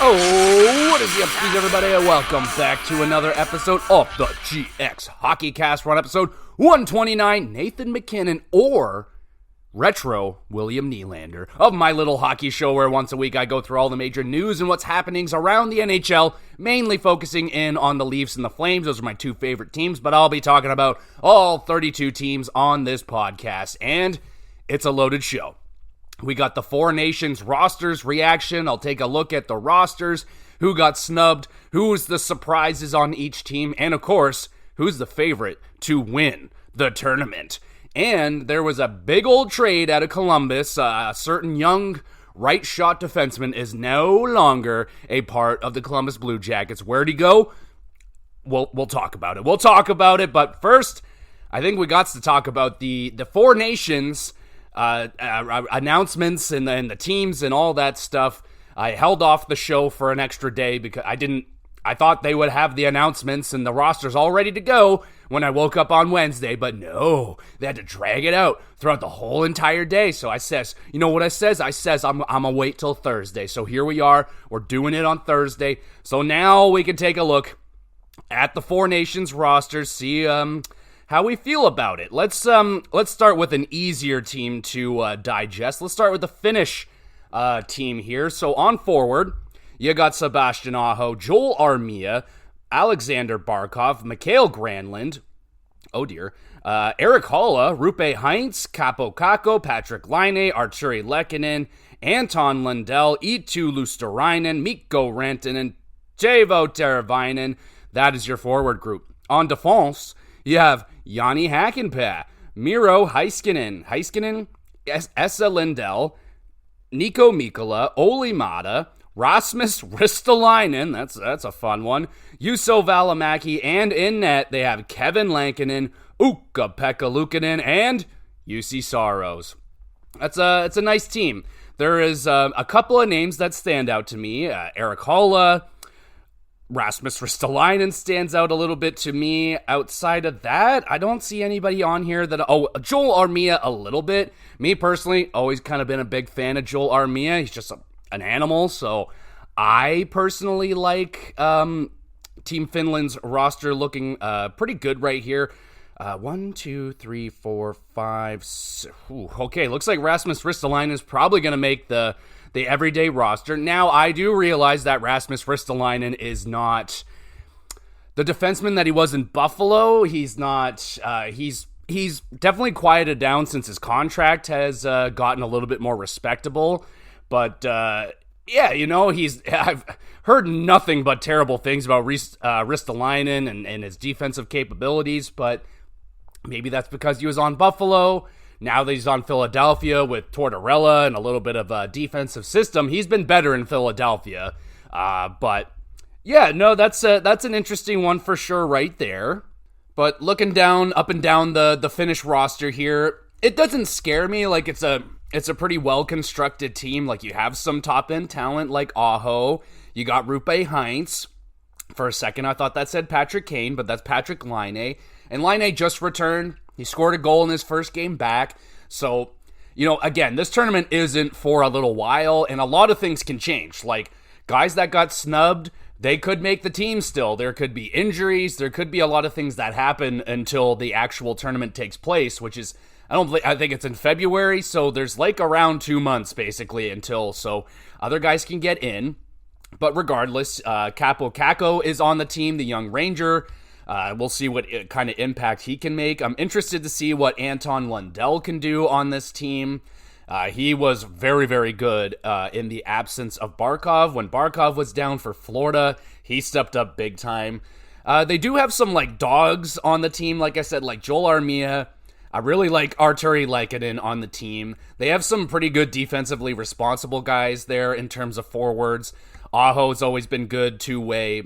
Oh, what is the upspeed, everybody, and welcome back to another episode of the GXHockeyCast. We're on episode 129, Nathan MacKinnon, or Retro William Nylander, of my little hockey show where once a week I go through all the major news and what's happenings around the NHL, mainly focusing in on the Leafs and the Flames. Those are my two favorite teams, but I'll be talking about all 32 teams on this podcast, and it's a loaded show. We got the Four Nations rosters reaction. I'll take a look at the rosters, who got snubbed, who's the surprises on each team, and of course, who's the favorite to win the tournament. And there was a big old trade out of Columbus. A certain young right shot defenseman is no longer a part of the Columbus Blue Jackets. Where'd he go? We'll talk about it. But first, I think we got to talk about the Four Nations announcements and the teams and all that stuff. I held off the show for an extra day because I thought they would have the announcements and the rosters all ready to go when I woke up on Wednesday, but no, they had to drag it out throughout the whole entire day. So I says, you know what I says? I says, I'm gonna wait till Thursday. So here we are. We're doing it on Thursday. So now we can take a look at the Four Nations rosters, see how we feel about it. Let's start with an easier team to digest. Let's start with the Finnish team here. So on forward, you got Sebastian Aho, Joel Armia, Alexander Barkov, Mikael Granlund, Eric Haula, Rupe Hintz, Kaapo Kakko, Patrick Laine, Arturi Lehkonen, Anton Lundell, Eetu Luosterainen, Mikko Rantanen, Teuvo Teravainen. That is your forward group. On defense, you have Jani Hakanpää, Miro Heiskanen, Esa Lindell, Nico Mikkola, Olli Maatta, Rasmus Ristolainen, that's a fun one, Juuso Välimäki, and in net they have Kevin Lankinen, Ukko-Pekka Luukkonen, and Juuse Saros. It's a nice team. There is a couple of names that stand out to me. Eric Haula, Rasmus Ristolainen stands out a little bit to me. Outside of that, I don't see anybody on here that... Oh, Joel Armia a little bit. Me personally, always kind of been a big fan of Joel Armia. He's just an animal, so I personally like Team Finland's roster looking pretty good right here. 1, 2, 3, 4, 5... Okay, looks like Rasmus Ristolainen is probably going to make the everyday roster. Now, I do realize that Rasmus Ristolainen is not the defenseman that he was in Buffalo. He's not, he's definitely quieted down since his contract has gotten a little bit more respectable. But, yeah, you know, I've heard nothing but terrible things about Ristolainen and his defensive capabilities, but maybe that's because he was on Buffalo. Now that he's on Philadelphia with Tortorella and a little bit of a defensive system, he's been better in Philadelphia. But yeah, no, that's an interesting one for sure right there. But looking up and down the Finnish roster here, it doesn't scare me. Like it's a pretty well constructed team. Like you have some top end talent like Aho. You got Rupe Hintz. For a second, I thought that said Patrick Kane, but that's Patrick Laine. And Laine just returned. He scored a goal in his first game back. So, you know, again, this tournament isn't for a little while, and a lot of things can change. Like, guys that got snubbed, they could make the team still. There could be injuries. There could be a lot of things that happen until the actual tournament takes place, which is, I think it's in February, so there's like around 2 months, basically, until, so other guys can get in. But regardless, Kaapo Kakko is on the team, the young Ranger. We'll see what kind of impact he can make. I'm interested to see what Anton Lundell can do on this team. He was very, very good in the absence of Barkov. When Barkov was down for Florida, he stepped up big time. They do have some like dogs on the team, like I said, like Joel Armia. I really like Arturi Lehkonen on the team. They have some pretty good defensively responsible guys there in terms of forwards. Aho's always been good two-way.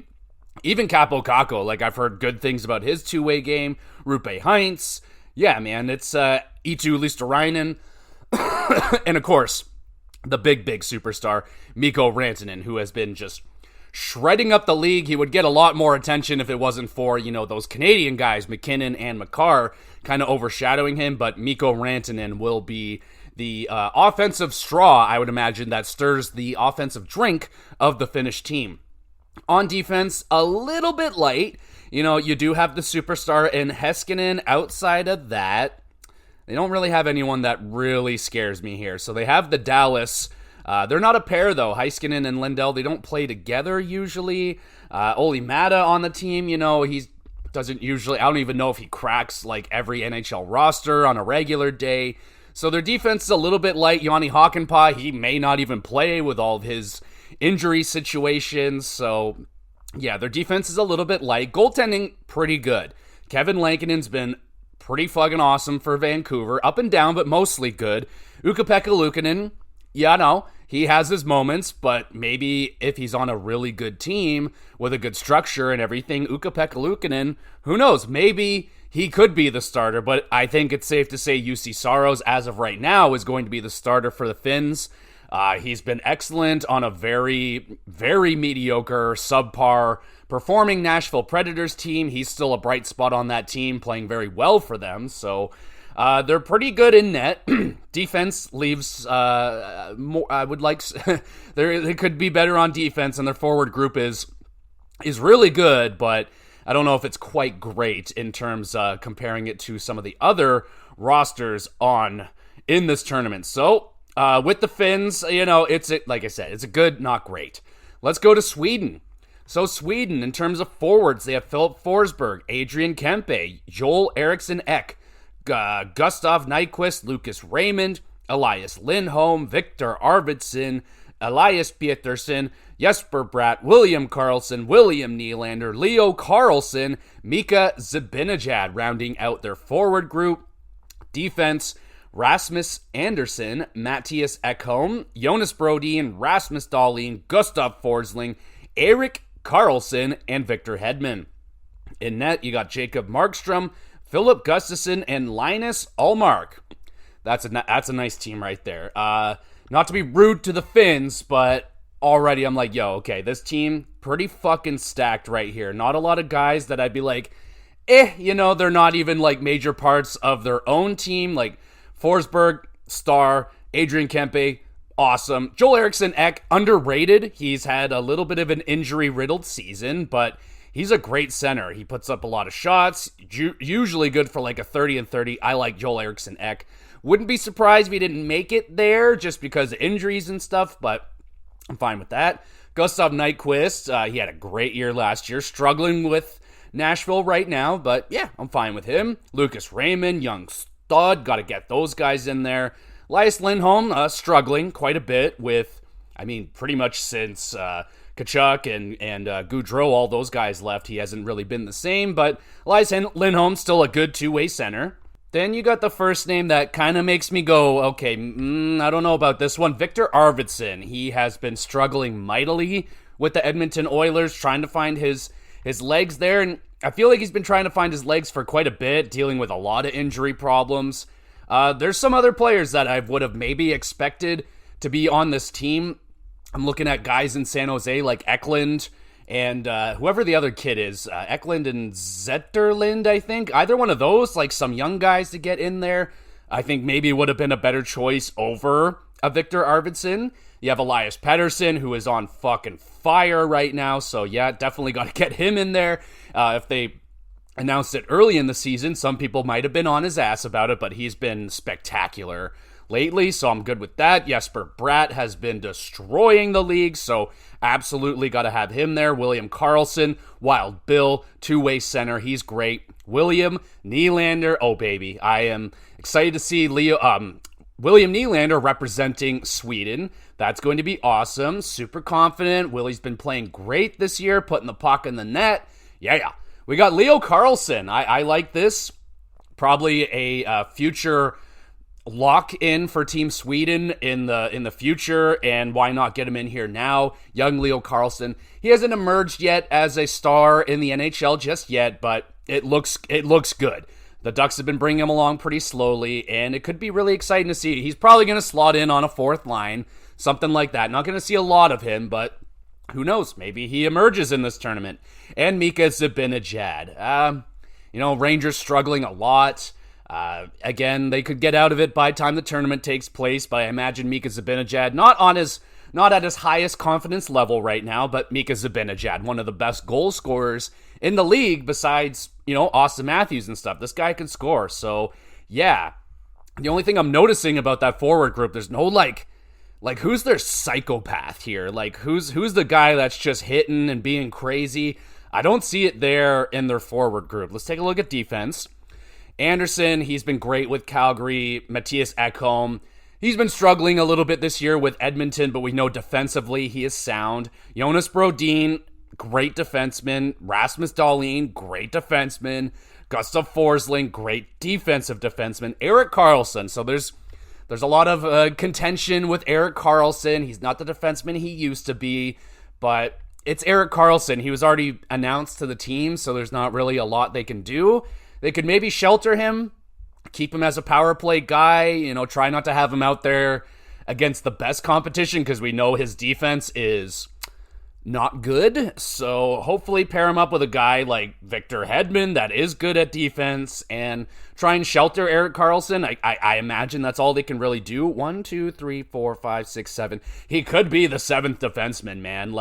Even Kaapo Kakko, like I've heard good things about his two-way game. Rupe Hintz. Yeah, man, it's Eetu Luosterainen. And of course, the big superstar, Mikko Rantanen, who has been just shredding up the league. He would get a lot more attention if it wasn't for, you know, those Canadian guys, McKinnon and Makar, kind of overshadowing him. But Mikko Rantanen will be the offensive straw, I would imagine, that stirs the offensive drink of the Finnish team. On defense, a little bit light. You do have the superstar in Heiskanen. Outside of that, they don't really have anyone that really scares me here. So they have the Dallas. They're not a pair, though. Heiskanen and Lindell, they don't play together usually. Oli Mata on the team, he doesn't usually, I don't even know if he cracks like every NHL roster on a regular day. So their defense is a little bit light. Jani Hakanpää, he may not even play with all of his injury situations. So yeah, their defense is a little bit light. Goaltending, pretty good. Kevin Lankinen's been pretty fucking awesome for Vancouver. Up and down, but mostly good. Ukko-Pekka Luukkonen, he has his moments, but maybe if he's on a really good team with a good structure and everything, Ukko-Pekka Luukkonen, who knows, maybe he could be the starter, but I think it's safe to say UC Saros, as of right now, is going to be the starter for the Finns. He's been excellent on a very, very mediocre, subpar performing Nashville Predators team. He's still a bright spot on that team, playing very well for them, so they're pretty good in net. Defense leaves more. I would like they could be better on defense, and their forward group is really good, but I don't know if it's quite great in terms comparing it to some of the other rosters in this tournament. So with the Finns, like I said, it's a good, not great. Let's go to Sweden. So Sweden, in terms of forwards, they have Philip Forsberg, Adrian Kempe, Joel Eriksson Ek, Gustav Nyquist, Lucas Raymond, Elias Lindholm, Victor Arvidsson, Elias Peterson, Jesper Bratt, William Karlsson, William Nylander, Leo Carlsson, Mika Zibanejad, rounding out their forward group. Defense, Rasmus Andersson, Matthias Ekholm, Jonas Brodin, Rasmus Dahlin, Gustav Forsling, Erik Karlsson, and Victor Hedman. In net, you got Jacob Markstrom, Philip Gustafsson, and Linus Ullmark. That's a nice team right there. Not to be rude to the Finns, but already I'm like, okay, this team pretty fucking stacked right here. Not a lot of guys that I'd be like, they're not even like major parts of their own team. Like Forsberg, star, Adrian Kempe, awesome. Joel Eriksson Ek, underrated. He's had a little bit of an injury-riddled season, but he's a great center. He puts up a lot of shots, usually good for like a 30-30. I like Joel Eriksson Ek. Wouldn't be surprised if he didn't make it there just because of injuries and stuff, but I'm fine with that. Gustav Nyquist, he had a great year last year, struggling with Nashville right now, but yeah, I'm fine with him. Lucas Raymond, young stud, got to get those guys in there. Elias Lindholm, struggling quite a bit with, pretty much since Kachuk and Goudreau, all those guys left, he hasn't really been the same, but Elias Lindholm, still a good two-way center. Then you got the first name that kind of makes me go, okay, I don't know about this one. Victor Arvidsson. He has been struggling mightily with the Edmonton Oilers, trying to find his legs there. And I feel like he's been trying to find his legs for quite a bit, dealing with a lot of injury problems. There's some other players that I would have maybe expected to be on this team. I'm looking at guys in San Jose like Eklund and whoever the other kid is, Eklund and Zetterlund, I think. Either one of those, like some young guys to get in there, I think maybe would have been a better choice over a Victor Arvidsson. You have Elias Pettersson, who is on fucking fire right now, so yeah, definitely got to get him in there. If they announced it early in the season, some people might have been on his ass about it, but he's been spectacular lately, so I'm good with that. Jesper Bratt has been destroying the league, so absolutely got to have him there. William Karlsson, Wild Bill, two-way center, he's great. William Nylander, oh baby, I am excited to see William Nylander representing Sweden. That's going to be awesome. Super confident. Willie's been playing great this year, putting the puck in the net. Yeah. We got Leo Carlsson. I like this. Probably a future lock-in for Team Sweden in the future, and why not get him in here now? Young Leo Carlsson. He hasn't emerged yet as a star in the NHL just yet, but it looks good. The Ducks have been bringing him along pretty slowly, and it could be really exciting to see. He's probably going to slot in on a fourth line, something like that. Not going to see a lot of him, but who knows? Maybe he emerges in this tournament. And Mika Zibanejad. Rangers struggling a lot. Again, they could get out of it by the time the tournament takes place, but I imagine Mika Zibanejad, not at his highest confidence level right now, but Mika Zibanejad, one of the best goal scorers in the league besides, Austin Matthews and stuff. This guy can score. So, yeah. The only thing I'm noticing about that forward group, there's no, like who's their psychopath here? Like, who's the guy that's just hitting and being crazy? I don't see it there in their forward group. Let's take a look at defense. Anderson, he's been great with Calgary. Matthias Ekholm, he's been struggling a little bit this year with Edmonton, but we know defensively he is sound. Jonas Brodin, great defenseman. Rasmus Dahlin, great defenseman. Gustav Forsling, great defensive defenseman. Erik Karlsson, so there's a lot of contention with Erik Karlsson. He's not the defenseman he used to be, but it's Erik Karlsson. He was already announced to the team, so there's not really a lot they can do. They could maybe shelter him, keep him as a power play guy, try not to have him out there against the best competition because we know his defense is not good. So hopefully pair him up with a guy like Victor Hedman that is good at defense and try and shelter Erik Karlsson. I imagine that's all they can really do. 1, 2, 3, 4, 5, 6, 7. He could be the 7th defenseman, man.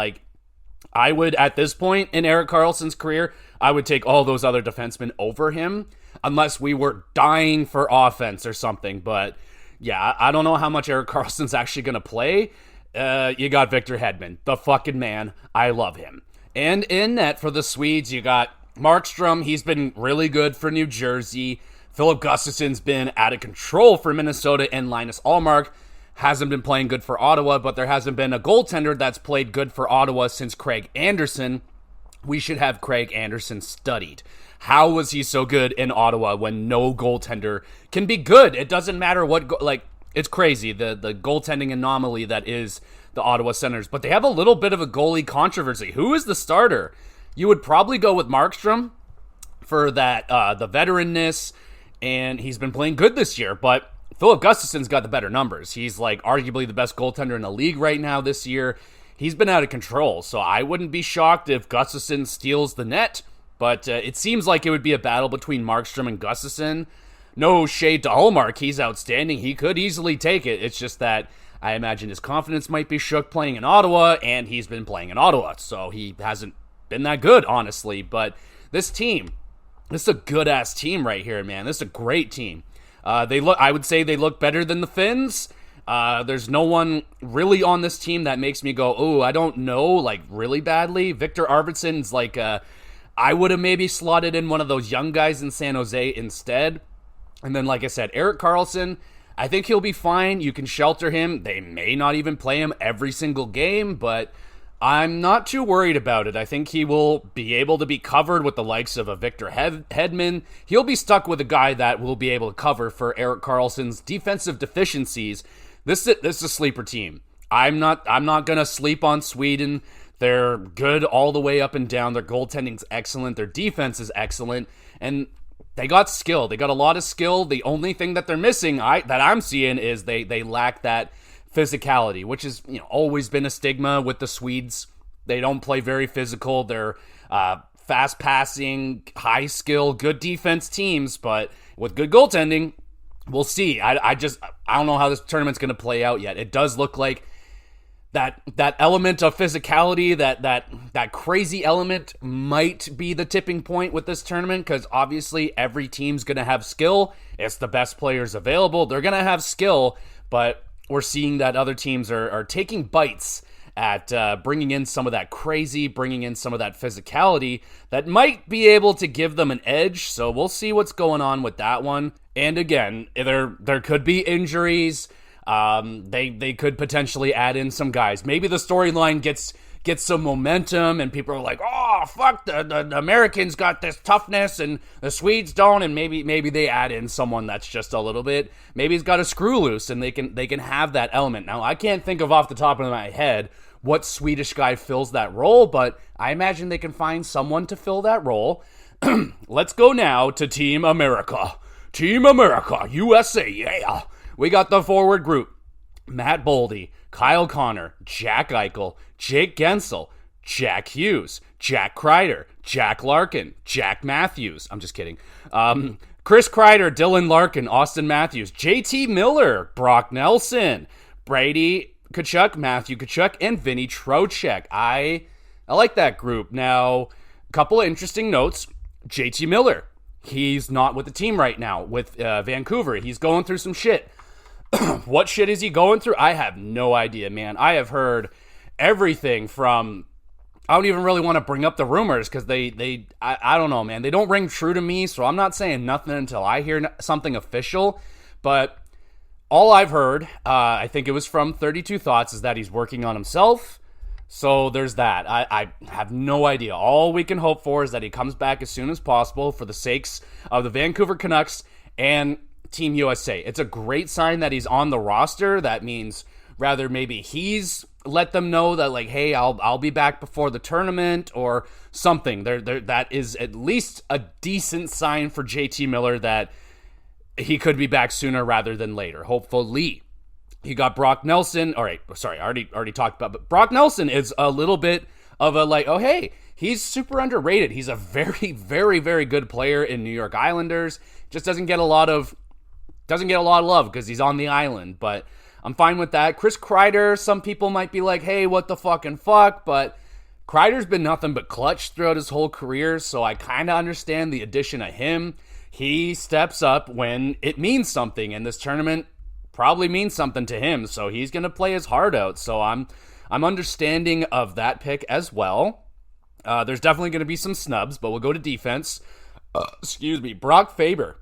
I would, at this point in Erik Karlsson's career, I would take all those other defensemen over him unless we were dying for offense or something. But yeah, I don't know how much Erik Karlsson's actually going to play. You got Victor Hedman, the fucking man. I love him. And in net for the Swedes, you got Markstrom. He's been really good for New Jersey. Philip Gustafsson's been out of control for Minnesota, and Linus Ullmark hasn't been playing good for Ottawa, but there hasn't been a goaltender that's played good for Ottawa since Craig Anderson. We should have Craig Anderson studied. How was he so good in Ottawa when no goaltender can be good? It doesn't matter what, it's crazy, the goaltending anomaly that is the Ottawa Senators. But they have a little bit of a goalie controversy. Who is the starter? You would probably go with Markstrom for that, the veteranness, and he's been playing good this year, but Philip Gustafsson's got the better numbers. He's arguably the best goaltender in the league right now this year. He's been out of control, so I wouldn't be shocked if Gustafsson steals the net, but it seems like it would be a battle between Markstrom and Gustafsson. No shade to Ullmark. He's outstanding. He could easily take it. It's just that I imagine his confidence might be shook playing in Ottawa, and he's been playing in Ottawa, so he hasn't been that good, honestly. But this team, this is a good-ass team right here, man. This is a great team. I would say they look better than the Finns. There's no one really on this team that makes me go, oh, I don't know, really badly. Victor Arvidsson's I would have maybe slotted in one of those young guys in San Jose instead. And then, like I said, Erik Karlsson, I think he'll be fine. You can shelter him. They may not even play him every single game, but I'm not too worried about it. I think he will be able to be covered with the likes of a Victor Hedman. He'll be stuck with a guy that will be able to cover for Erik Karlsson's defensive deficiencies. This is a sleeper team. I'm not going to sleep on Sweden. They're good all the way up and down. Their goaltending's excellent. Their defense is excellent. And they got skill. They got a lot of skill. The only thing that they're missing, that I'm seeing, is they lack that physicality, which has always been a stigma with the Swedes. They don't play very physical. They're fast passing, high skill, good defense teams, but with good goaltending, we'll see. I don't know how this tournament's going to play out yet. It does look like that element of physicality, that crazy element might be the tipping point with this tournament, because obviously every team's going to have skill. It's the best players available. They're going to have skill, but we're seeing that other teams are taking bites at bringing in some of that crazy, bringing in some of that physicality that might be able to give them an edge. So we'll see what's going on with that one. And again, there could be injuries. They could potentially add in some guys. Maybe the storyline gets some momentum and people are like, oh, fuck, the Americans got this toughness and the Swedes don't, and maybe they add in someone that's just a little bit, maybe he's got a screw loose and they can have that element. Now, I can't think of off the top of my head what Swedish guy fills that role, but I imagine they can find someone to fill that role. Let's go now to Team America. Team America, USA, yeah. We got the forward group: Matt Boldy, Kyle Connor, Jack Eichel, Jake Gensel, Jack Hughes, Jack Kreider, Jack Larkin, Jack Matthews. I'm just kidding. Chris Kreider, Dylan Larkin, Austin Matthews, JT Miller, Brock Nelson, Brady Tkachuk, Matthew Tkachuk, and Vinny Trocheck. I like that group. Now, a couple of interesting notes. JT Miller, he's not with the team right now with Vancouver. He's going through some shit. What shit is he going through? I have no idea, man. I have heard everything from... I don't even really want to bring up the rumors because I don't know, man. They don't ring true to me, so I'm not saying nothing until I hear something official. But all I've heard, I think it was from 32 Thoughts, is that he's working on himself. So there's that. I have no idea. All we can hope for is that he comes back as soon as possible for the sakes of the Vancouver Canucks and Team USA. It's a great sign that he's on the roster. That means rather maybe he's let them know that, like, hey, I'll be back before the tournament or something. That is at least a decent sign for JT Miller that he could be back sooner rather than later. Hopefully. You got Brock Nelson. All right, sorry, I already talked about, but Brock Nelson is a little bit of a like, oh hey, he's super underrated. He's a very, very, very good player in New York Islanders. Just doesn't get a lot of love because he's on the island, but I'm fine with that. Chris Kreider, some people might be like, hey, what the fucking fuck? But Kreider's been nothing but clutch throughout his whole career, so I kind of understand the addition of him. He steps up when it means something, and this tournament probably means something to him, so he's going to play his heart out. So I'm understanding of that pick as well. There's definitely going to be some snubs, but we'll go to defense. Brock Faber,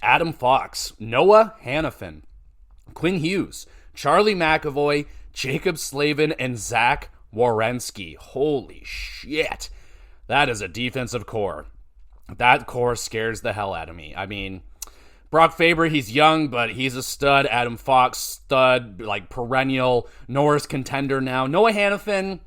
Adam Fox, Noah Hannafin, Quinn Hughes, Charlie McAvoy, Jacob Slavin, and Zach Werenski. Holy shit. That is a defensive core. That core scares the hell out of me. I mean, Brock Faber, he's young, but he's a stud. Adam Fox, stud, like perennial Norris contender now. Noah Hannafin,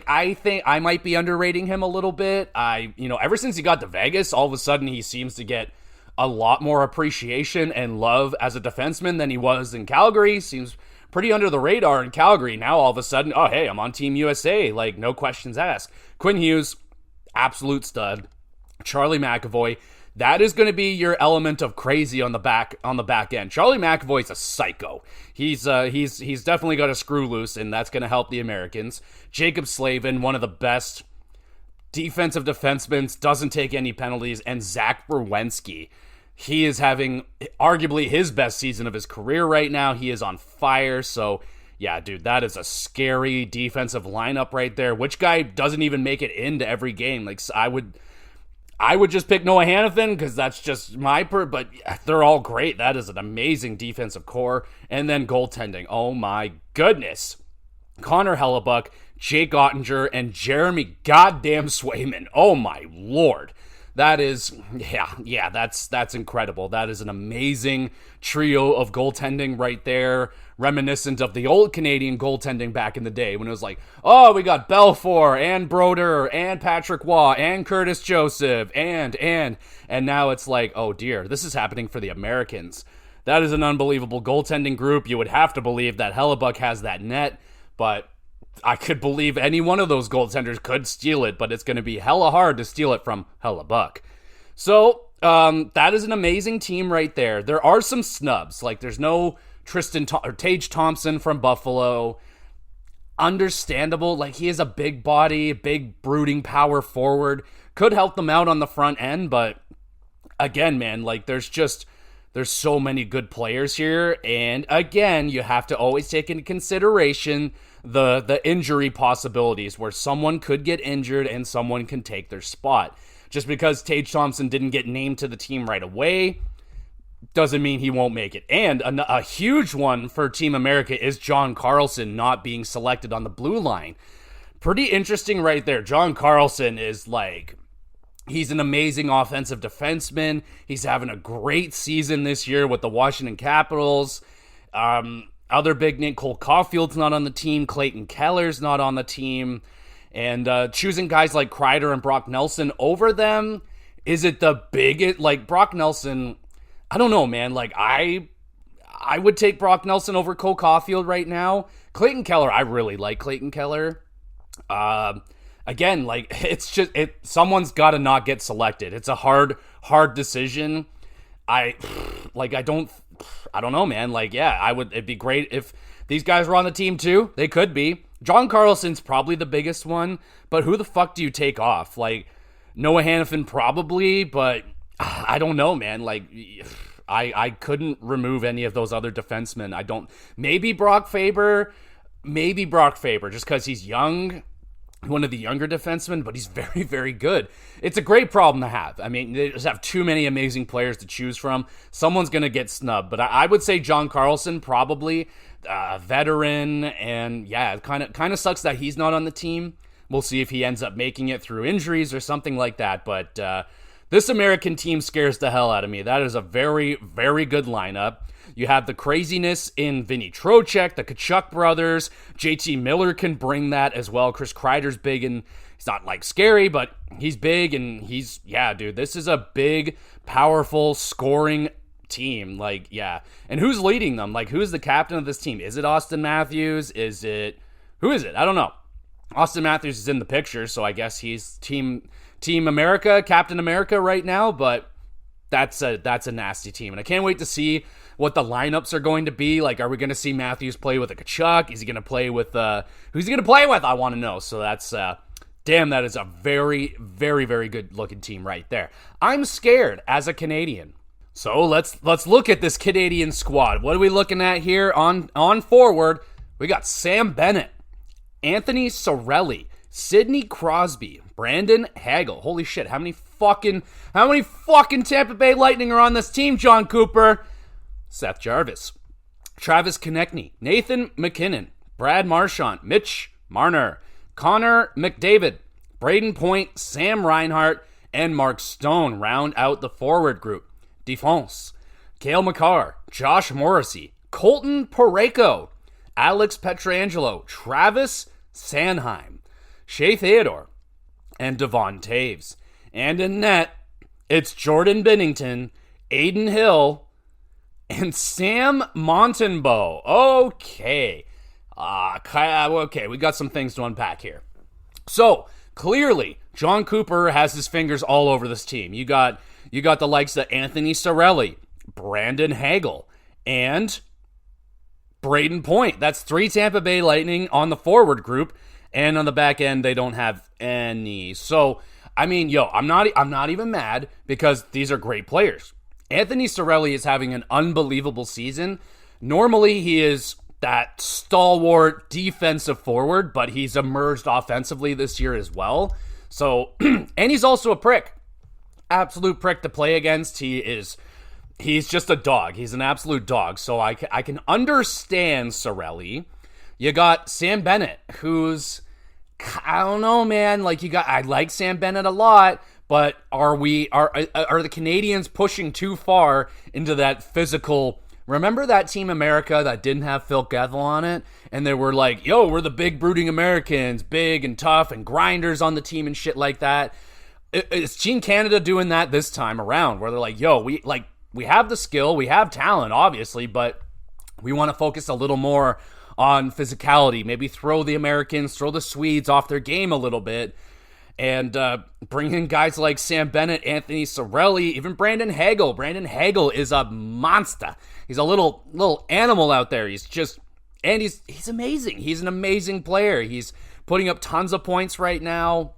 I think I might be underrating him a little bit. Ever since he got to Vegas, all of a sudden he seems to get a lot more appreciation and love as a defenseman than he was in Calgary. Seems pretty under the radar in Calgary. Now all of a sudden, oh hey, I'm on Team USA, like no questions asked. Quinn Hughes, absolute stud. Charlie McAvoy, that is going to be your element of crazy on the back end. Charlie McAvoy's a psycho. He's definitely got a screw loose, and that's going to help the Americans. Jacob Slavin, one of the best defensive defensemen, doesn't take any penalties, and Zach Werenski, he is having arguably his best season of his career right now. He is on fire. So yeah, dude, that is a scary defensive lineup right there. Which guy doesn't even make it into every game? Like I would just pick Noah Hannafin because that's just but they're all great. That is an amazing defensive core. And then goaltending. Oh my goodness. Connor Hellebuck, Jake Ottinger, and Jeremy goddamn Swayman. Oh my lord. That is, that's incredible. That is an amazing trio of goaltending right there, reminiscent of the old Canadian goaltending back in the day when it was like, oh, we got Belfour and Broder and Patrick Waugh and Curtis Joseph and now it's like, oh dear, this is happening for the Americans. That is an unbelievable goaltending group. You would have to believe that Hellebuck has that net, but I could believe any one of those goaltenders could steal it, but it's going to be hella hard to steal it from Hellebuck. So, that is an amazing team right there. There are some snubs. Like, there's no Tage Thompson from Buffalo. Understandable. Like, he is a big body, big brooding power forward. Could help them out on the front end, but again, man, like, there's so many good players here. And again, you have to always take into consideration the injury possibilities where someone could get injured and someone can take their spot. Just because Tage Thompson didn't get named to the team right away doesn't mean he won't make it. And a huge one for Team America is John Carlson not being selected on the blue line. Pretty interesting right there. John Carlson is like, he's an amazing offensive defenseman. He's having a great season this year with the Washington Capitals. Other big name, Cole Caulfield's not on the team. Clayton Keller's not on the team. And choosing guys like Kreider and Brock Nelson over them, is it the biggest? Like, Brock Nelson, I don't know, man. Like, I would take Brock Nelson over Cole Caulfield right now. Clayton Keller, I really like Clayton Keller. again, like, someone's got to not get selected. It's a hard decision. I don't know, man. Like, yeah, it'd be great if these guys were on the team too. They could be. John Carlson's probably the biggest one, but who the fuck do you take off? Like, Noah Hannafin probably, but I don't know, man. Like, I couldn't remove any of those other defensemen. Maybe Brock Faber, just because he's young, one of the younger defensemen, but he's very, very good. It's a great problem to have. I mean, they just have too many amazing players to choose from. Someone's going to get snubbed, but I would say John Carlson, probably veteran, and yeah, it kind of sucks that he's not on the team. We'll see if he ends up making it through injuries or something like that, but this American team scares the hell out of me. That is a very, very good lineup. You have the craziness in Vinny Trocheck, the Tkachuk brothers. JT Miller can bring that as well. Chris Kreider's big, and he's not like scary, but he's big, and dude, this is a big, powerful, scoring team. Like, yeah. And who's leading them? Like, who's the captain of this team? Is it Austin Matthews? Who is it? I don't know. Austin Matthews is in the picture, so I guess he's Team America, Captain America right now, but that's a nasty team. And I can't wait to see what the lineups are going to be. Like, are we going to see Matthews play with a Tkachuk? Is he going to play with, who's he going to play with? I want to know. So that's, that is a very, very, very good looking team right there. I'm scared as a Canadian. So let's look at this Canadian squad. What are we looking at here on forward? We got Sam Bennett, Anthony Cirelli, Sidney Crosby, Brandon Hagel. Holy shit, how many fucking Tampa Bay Lightning are on this team, John Cooper? Seth Jarvis, Travis Konechny, Nathan McKinnon, Brad Marchand, Mitch Marner, Connor McDavid, Braden Point, Sam Reinhart, and Mark Stone round out the forward group. Defense, Cale Makar, Josh Morrissey, Colton Parayko, Alex Petrangelo, Travis Sanheim, Shea Theodore, and Devon Taves. And in net, it's Jordan Binnington, Aiden Hill, and Sam Montembeault. Okay. Okay, we got some things to unpack here. So, clearly, John Cooper has his fingers all over this team. You got the likes of Anthony Cirelli, Brandon Hagel, and Braden Point. That's 3 Tampa Bay Lightning on the forward group, and on the back end, they don't have any. So, I mean, I'm not even mad, because these are great players. Anthony Cirelli is having an unbelievable season. Normally, he is that stalwart defensive forward, but he's emerged offensively this year as well. So, and he's also a prick. Absolute prick to play against. He's just a dog. He's an absolute dog. So I can understand Cirelli. You got Sam Bennett, who's, I don't know, man. Like, I like Sam Bennett a lot, but are the Canadians pushing too far into that physical? Remember that Team America that didn't have Phil Kessel on it? And they were like, yo, we're the big brooding Americans, big and tough and grinders on the team and shit like that. Is Team Canada doing that this time around, where they're like, yo, we have the skill, we have talent, obviously, but we want to focus a little more on physicality, maybe throw the Americans, throw the Swedes off their game a little bit, and bring in guys like Sam Bennett, Anthony Cirelli, even Brandon Hagel. Brandon Hagel is a monster. He's a little animal out there. He's amazing. He's an amazing player. He's putting up tons of points right now.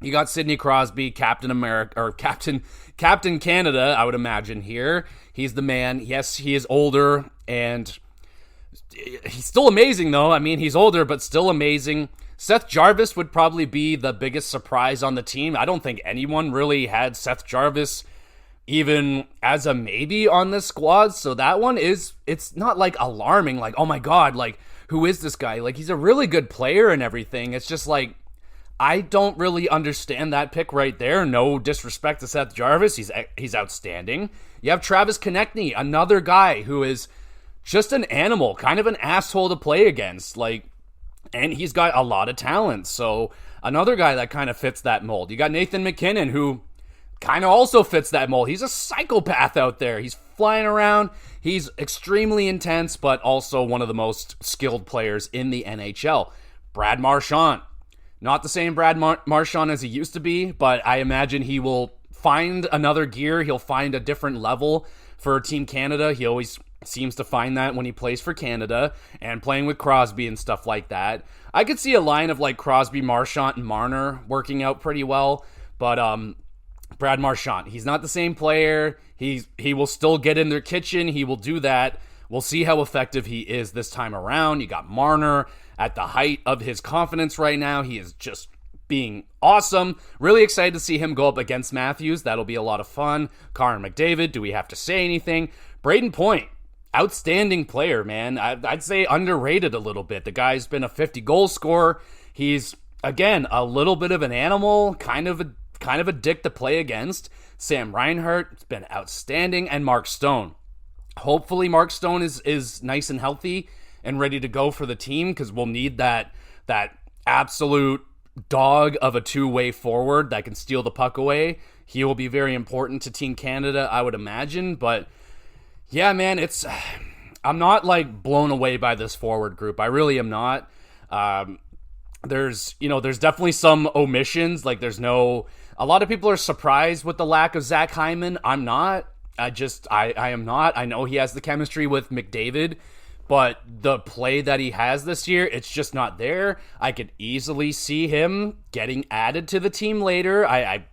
You got Sidney Crosby, Captain America, or Captain Canada, I would imagine here. He's the man. Yes, he is older, and he's still amazing, though. I mean, he's older, but still amazing. Seth Jarvis would probably be the biggest surprise on the team. I don't think anyone really had Seth Jarvis even as a maybe on this squad, so that one it's not like alarming, like, oh my god, like, who is this guy? Like, he's a really good player and everything. It's just like, I don't really understand that pick right there. No disrespect to Seth Jarvis. He's outstanding. You have Travis Konechny, another guy who is just an animal, kind of an asshole to play against. Like, and he's got a lot of talent. So another guy that kind of fits that mold. You got Nathan McKinnon, who kind of also fits that mold. He's a psychopath out there. He's flying around. He's extremely intense, but also one of the most skilled players in the NHL. Brad Marchand, Not the same Brad Marchand as he used to be, but I imagine he will find another gear. He'll find a different level for Team Canada. He always seems to find that when he plays for Canada and playing with Crosby and stuff like that. I could see a line of like Crosby, Marchand, and Marner working out pretty well, but Brad Marchand, he's not the same player. He will still get in their kitchen. He will do that. We'll see how effective he is this time around. You got Marner at the height of his confidence right now. He is just being awesome. Really excited to see him go up against Matthews. That'll be a lot of fun. Connor McDavid, do we have to say anything? Braden Point, outstanding player, man. I'd say underrated a little bit. The guy's been a 50-goal scorer. He's, again, a little bit of an animal, kind of a dick to play against. Sam Reinhart has been outstanding, and Mark Stone. Hopefully Mark Stone is nice and healthy and ready to go for the team, because we'll need that absolute dog of a two-way forward that can steal the puck away. He will be very important to Team Canada, I would imagine. But yeah, man, I'm not like blown away by this forward group. I really am not. There's definitely some omissions. Like a lot of people are surprised with the lack of Zach Hyman. I'm not. I am not. I know he has the chemistry with McDavid, but the play that he has this year, it's just not there. I could easily see him getting added to the team later. I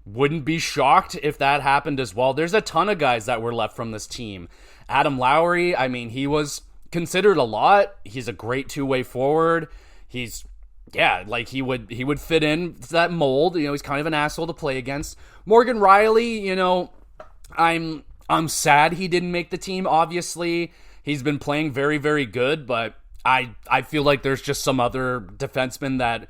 wouldn't be shocked if that happened as well. There's a ton of guys that were left from this team. Adam Lowry, I mean, he was considered a lot. He's a great two-way forward. He would fit in to that mold. He's kind of an asshole to play against. Morgan Rielly, I'm sad he didn't make the team, obviously. He's been playing very, very good, but I feel like there's just some other defensemen that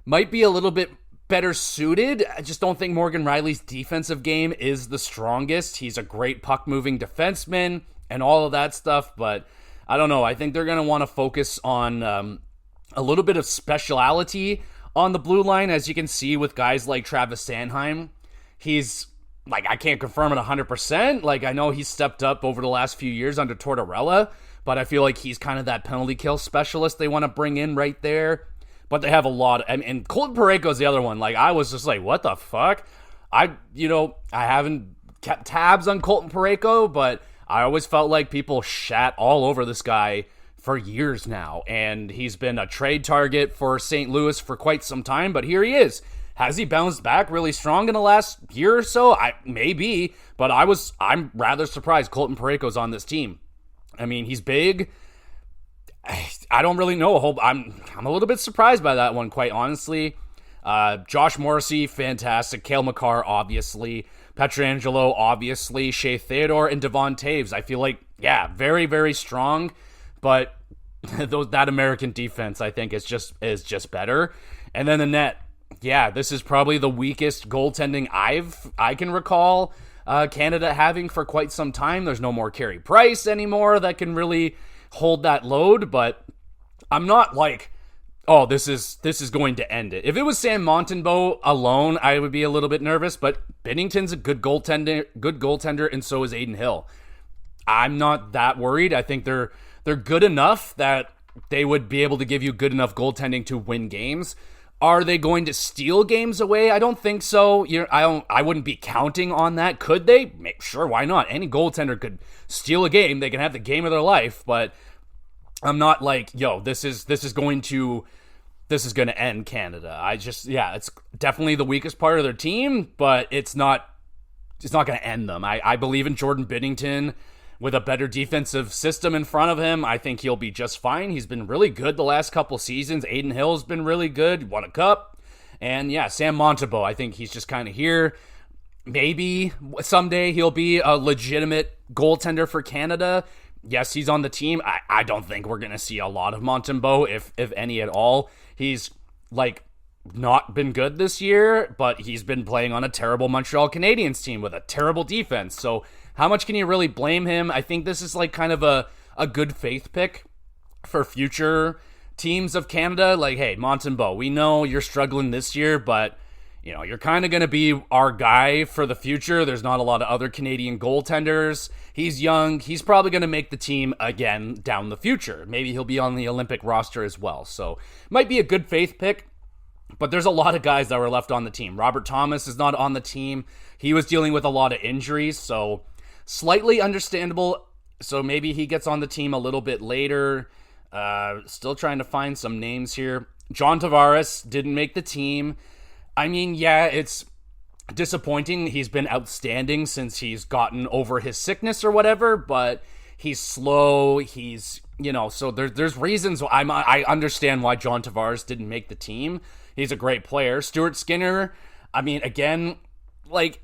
might be a little bit better suited. I just don't think Morgan Rielly's defensive game is the strongest. He's a great puck-moving defenseman and all of that stuff, but I don't know. I think they're going to want to focus on a little bit of speciality on the blue line, as you can see with guys like Travis Sanheim. He's I can't confirm it 100%. I know he's stepped up over the last few years under Tortorella, but I feel like he's kind of that penalty kill specialist they want to bring in right there. But they have a lot. And Colton Parayko is the other one. I was just like, what the fuck? I haven't kept tabs on Colton Parayko, but I always felt like people shat all over this guy for years now. And he's been a trade target for St. Louis for quite some time, but here he is. Has he bounced back really strong in the last year or so? Maybe, but I'm rather surprised Colton Parayko's on this team. I mean, he's big. I don't really know. I'm a little bit surprised by that one, quite honestly. Josh Morrissey, fantastic. Cale Makar, obviously. Pietrangelo, obviously. Shea Theodore and Devon Taves. I feel like, yeah, very, very strong, but that American defense, I think, is just better. And then the net. Yeah, this is probably the weakest goaltending I can recall Canada having for quite some time. There's no more Carey Price anymore that can really hold that load, but I'm not like, oh, this is going to end it. If it was Sam Montembeault alone, I would be a little bit nervous, but Binnington's a good goaltender, and so is Aiden Hill. I'm not that worried. I think they're good enough that they would be able to give you good enough goaltending to win games. Are they going to steal games away? I don't think so. I wouldn't be counting on that. To they? Sure, why not? Any goaltender could steal a game. They can have the game of their life, but I'm not like, this is going to end Canada. It's definitely the weakest part of their team, but it's not going to end them. I believe in Jordan Binnington. With a better defensive system in front of him, I think he'll be just fine. He's been really good the last couple seasons. Aiden Hill's been really good. Won a cup. And yeah, Sam Montembeault, I think he's just kind of here. Maybe someday he'll be a legitimate goaltender for Canada. Yes, he's on the team. I don't think we're going to see a lot of Montembeault, if any at all. He's not been good this year, but he's been playing on a terrible Montreal Canadiens team with a terrible defense. So how much can you really blame him? I think this is kind of a good faith pick for future teams of Canada. Hey, Montembeault, we know you're struggling this year, but you're kind of going to be our guy for the future. There's not a lot of other Canadian goaltenders. He's young. He's probably going to make the team again down the future. Maybe he'll be on the Olympic roster as well. So might be a good faith pick. But there's a lot of guys that were left on the team. Robert Thomas is not on the team. He was dealing with a lot of injuries, so slightly understandable. So maybe he gets on the team a little bit later. Still trying to find some names here. John Tavares didn't make the team. I mean, yeah, it's disappointing. He's been outstanding since he's gotten over his sickness or whatever, but he's slow. He's, so there's reasons I understand why John Tavares didn't make the team. He's a great player. Stuart Skinner, I mean, again, that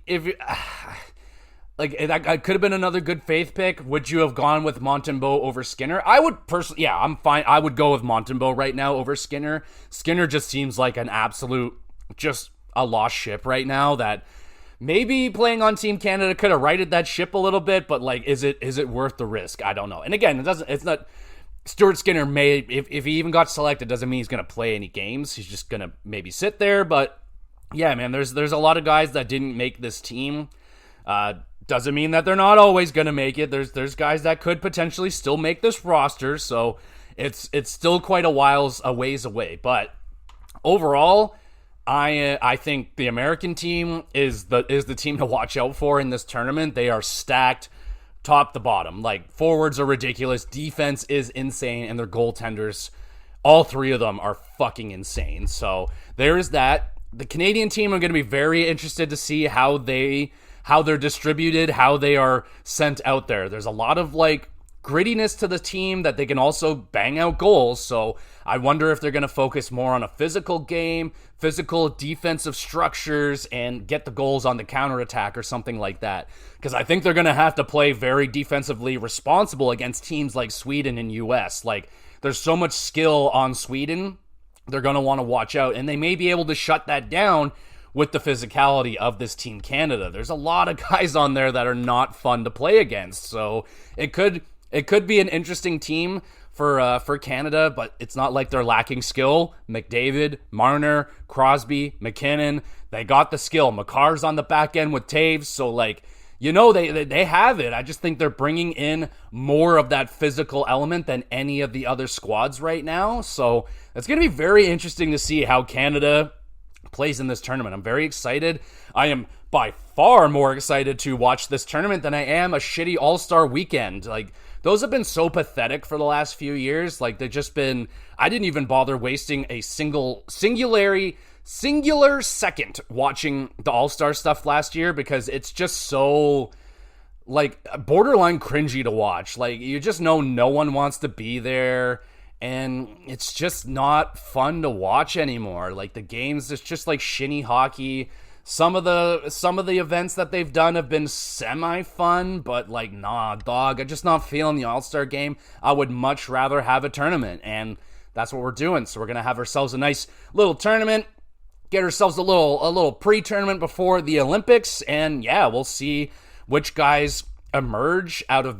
could have been another good faith pick. Would you have gone with Montembeault over Skinner? I would personally, yeah, I'm fine. I would go with Montembeault right now over Skinner. Skinner just seems like an absolute, just a lost ship right now that maybe playing on Team Canada could have righted that ship a little bit, but is it worth the risk? I don't know. And again, it's not, Stuart Skinner may, if he even got selected, doesn't mean he's going to play any games. He's just going to maybe sit there, but yeah, man, there's a lot of guys that didn't make this team. Doesn't mean that they're not always going to make it. There's guys that could potentially still make this roster, so it's still quite a ways away. But overall, I think the American team is the team to watch out for in this tournament. They are stacked top to bottom. Forwards are ridiculous, defense is insane, and their goaltenders, all three of them are fucking insane. So there is that. The Canadian team, I'm going to be very interested to see how they're distributed, how they are sent out there. There's a lot of grittiness to the team that they can also bang out goals. So I wonder if they're going to focus more on a physical game, physical defensive structures, and get the goals on the counterattack or something like that. Because I think they're going to have to play very defensively responsible against teams like Sweden and US. There's so much skill on Sweden. They're going to want to watch out, and they may be able to shut that down with the physicality of this Team Canada. There's a lot of guys on there that are not fun to play against, so it could be an interesting team for Canada, but it's not like they're lacking skill. McDavid, Marner, Crosby, McKinnon, they got the skill. Makar's on the back end with Taves, so they have it. I just think they're bringing in more of that physical element than any of the other squads right now, so it's going to be very interesting to see how Canada plays in this tournament. I'm very excited. I am by far more excited to watch this tournament than I am a shitty All-Star weekend. Those have been so pathetic for the last few years. They've just been, I didn't even bother wasting a singular second watching the All-Star stuff last year because it's just so borderline cringy to watch. You just know no one wants to be there. And it's just not fun to watch anymore. The games, it's just shinny hockey. Some of the events that they've done have been semi-fun, but nah, dog, I'm just not feeling the All-Star game. I would much rather have a tournament, and that's what we're doing. So we're going to have ourselves a nice little tournament, get ourselves a little pre-tournament before the Olympics, and yeah, we'll see which guys emerge out of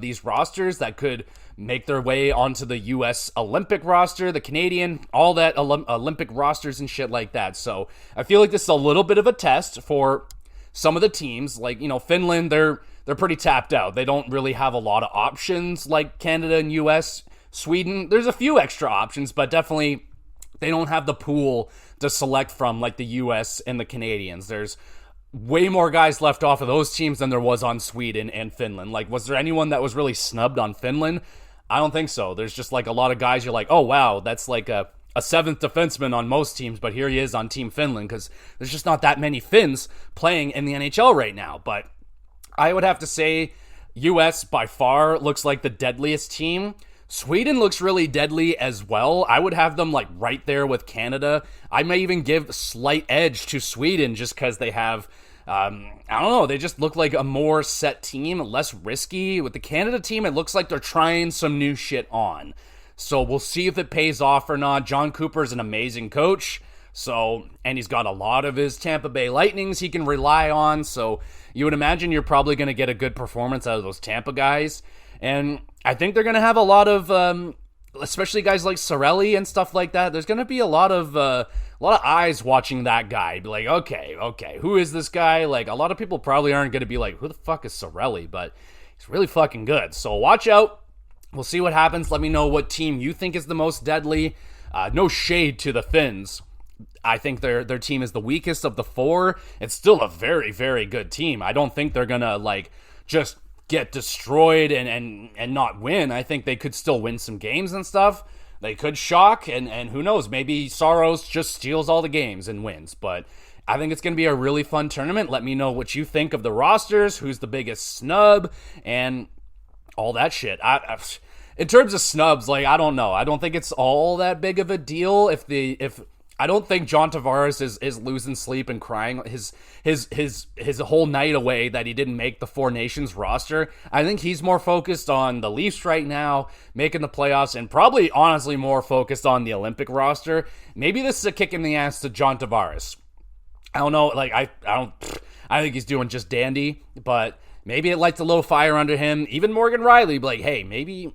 these rosters that could make their way onto the U.S. Olympic roster, the Canadian, all that Olympic rosters and shit like that. So I feel like this is a little bit of a test for some of the teams. Finland, they're pretty tapped out. They don't really have a lot of options like Canada and U.S. Sweden, there's a few extra options, but definitely they don't have the pool to select from like the U.S. and the Canadians. There's way more guys left off of those teams than there was on Sweden and Finland. Was there anyone that was really snubbed on Finland? I don't think so. There's just a lot of guys you're oh wow, that's a seventh defenseman on most teams, but here he is on Team Finland because there's just not that many Finns playing in the NHL right now. But I would have to say US by far looks like the deadliest team. Sweden looks really deadly as well. I would have them right there with Canada. I may even give a slight edge to Sweden just because they have, I don't know, they just look like a more set team, less risky. With the Canada team, it looks like they're trying some new shit on. So we'll see if it pays off or not. John Cooper is an amazing coach. And he's got a lot of his Tampa Bay Lightnings he can rely on. So you would imagine you're probably going to get a good performance out of those Tampa guys. And I think they're going to have a lot of, especially guys like Cirelli and stuff like that. There's going to be a lot of eyes watching that guy. Be okay, who is this guy? A lot of people probably aren't going to be who the fuck is Cirelli? But he's really fucking good. So watch out. We'll see what happens. Let me know what team you think is the most deadly. No shade to the Finns. I think their team is the weakest of the four. It's still a very, very good team. I don't think they're gonna like just get destroyed and not win. I think they could still win some games and stuff. They could shock, and who knows, maybe Saros just steals all the games and wins. But I think it's going to be a really fun tournament. Let me know what you think of the rosters, who's the biggest snub, and all that shit. In terms of snubs, like, I don't know. I don't think it's all that big of a deal. If I don't think John Tavares is losing sleep and crying his whole night away that he didn't make the Four Nations roster. I think he's more focused on the Leafs right now, making the playoffs, and probably honestly more focused on the Olympic roster. Maybe this is a kick in the ass to John Tavares. I don't know. Like, I think he's doing just dandy, but maybe it lights a little fire under him. Even Morgan Riley, be like, hey, maybe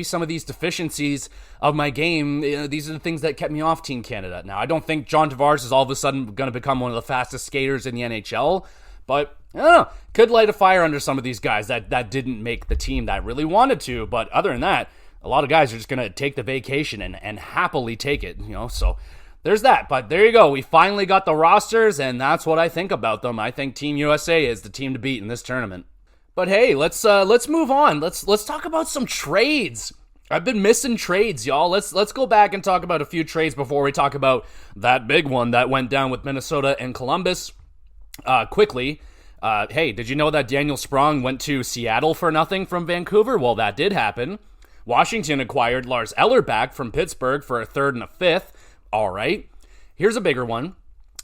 some of these deficiencies of my game, these are the things that kept me off Team Canada. Now, I don't think John Tavares is all of a sudden going to become one of the fastest skaters in the NHL, but I don't know, could light a fire under some of these guys that didn't make the team that really wanted to. But other than that, a lot of guys are just going to take the vacation and happily take it, so there's that. But there you go. We finally got the rosters, and that's what I think about them. I think Team USA is the team to beat in this tournament. But hey, let's move on. Let's talk about some trades. I've been missing trades, y'all. Let's go back and talk about a few trades before we talk about that big one that went down with Minnesota and Columbus. Quickly, hey, did you know that Daniel Sprong went to Seattle for nothing from Vancouver? Well, that did happen. Washington acquired Lars Eller back from Pittsburgh for a third and a fifth. All right. Here's a bigger one.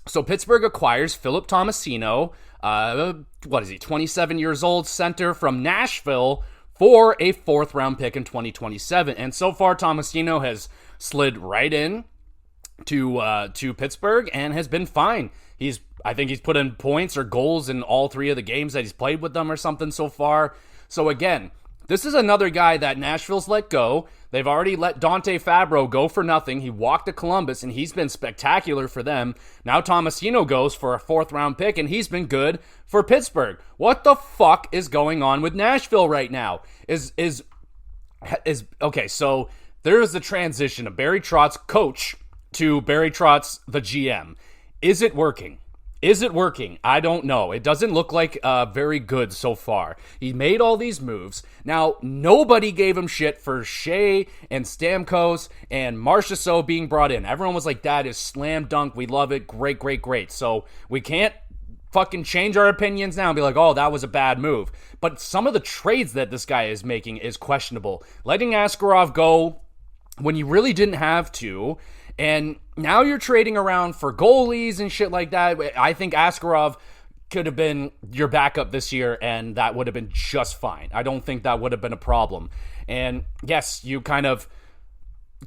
So Pittsburgh acquires Philip Tomasino, 27 years old, center from Nashville, for a fourth-round pick in 2027. And so far, Tomasino has slid right in to Pittsburgh and has been fine. I think he's put in points or goals in all three of the games that he's played with them or something so far. So again, this is another guy that Nashville's let go. They've already let Dante Fabro go for nothing. He walked to Columbus, and he's been spectacular for them. Now Tomasino goes for a fourth-round pick, and he's been good for Pittsburgh. What the fuck is going on with Nashville right now? Okay, so there is the transition of Barry Trotz, coach, to Barry Trotz, the GM. Is it working? Is it working? I don't know. It doesn't look like very good so far. He made all these moves. Now, nobody gave him shit for Shea and Stamkos and Marchessault being brought in. Everyone was like, that is slam dunk. We love it. Great, great, great. So we can't fucking change our opinions now and be like, oh, that was a bad move. But some of the trades that this guy is making is questionable. Letting Askarov go when you really didn't have to. And now you're trading around for goalies and shit like that. I think Askarov could have been your backup this year, and that would have been just fine. I don't think that would have been a problem. And yes, you kind of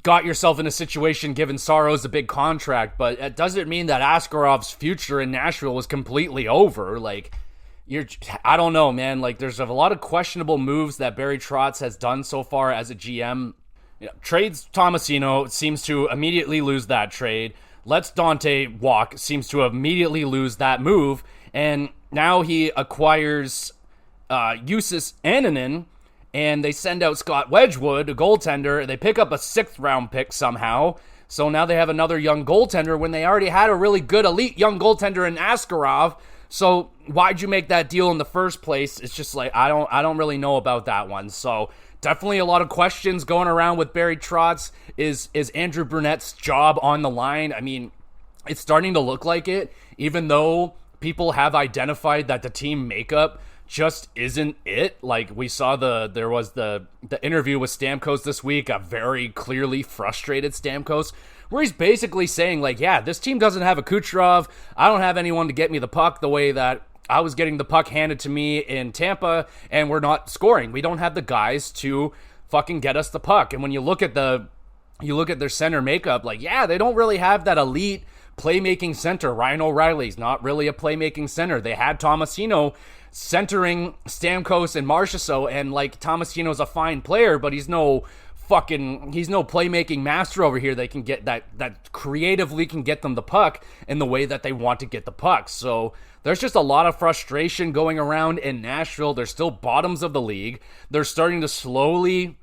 got yourself in a situation given Saros a big contract, but it doesn't mean that Askarov's future in Nashville was completely over. Like, I don't know, man. Like, there's a lot of questionable moves that Barry Trotz has done so far as a GM. Trades Tomasino, seems to immediately lose that trade. Lets Dante walk, seems to immediately lose that move. And now he acquires Justus Annunen, and they send out Scott Wedgwood, a goaltender. They pick up a 6th-round pick somehow. So now they have another young goaltender when they already had a really good elite young goaltender in Askarov. So why'd you make that deal in the first place? It's just like, I don't really know about that one. So definitely a lot of questions going around with Barry Trotz. Is Andrew Burnett's job on the line? I mean, it's starting to look like it, even though people have identified that the team makeup just isn't it. Like, we saw there was the interview with Stamkos this week, a very clearly frustrated Stamkos, where he's basically saying, like, yeah, this team doesn't have a Kucherov. I don't have anyone to get me the puck the way that I was getting the puck handed to me in Tampa, and we're not scoring. We don't have the guys to fucking get us the puck. And when you look at their center makeup, like, yeah, they don't really have that elite playmaking center. Ryan O'Reilly's not really a playmaking center. They had Tomasino centering Stamkos and Marchessault, and like, Tomasino's a fine player, but he's no playmaking master over here. They can get that creatively can get them the puck in the way that they want to get the puck. So there's just a lot of frustration going around in Nashville. They're still bottoms of the league. They're starting to slowly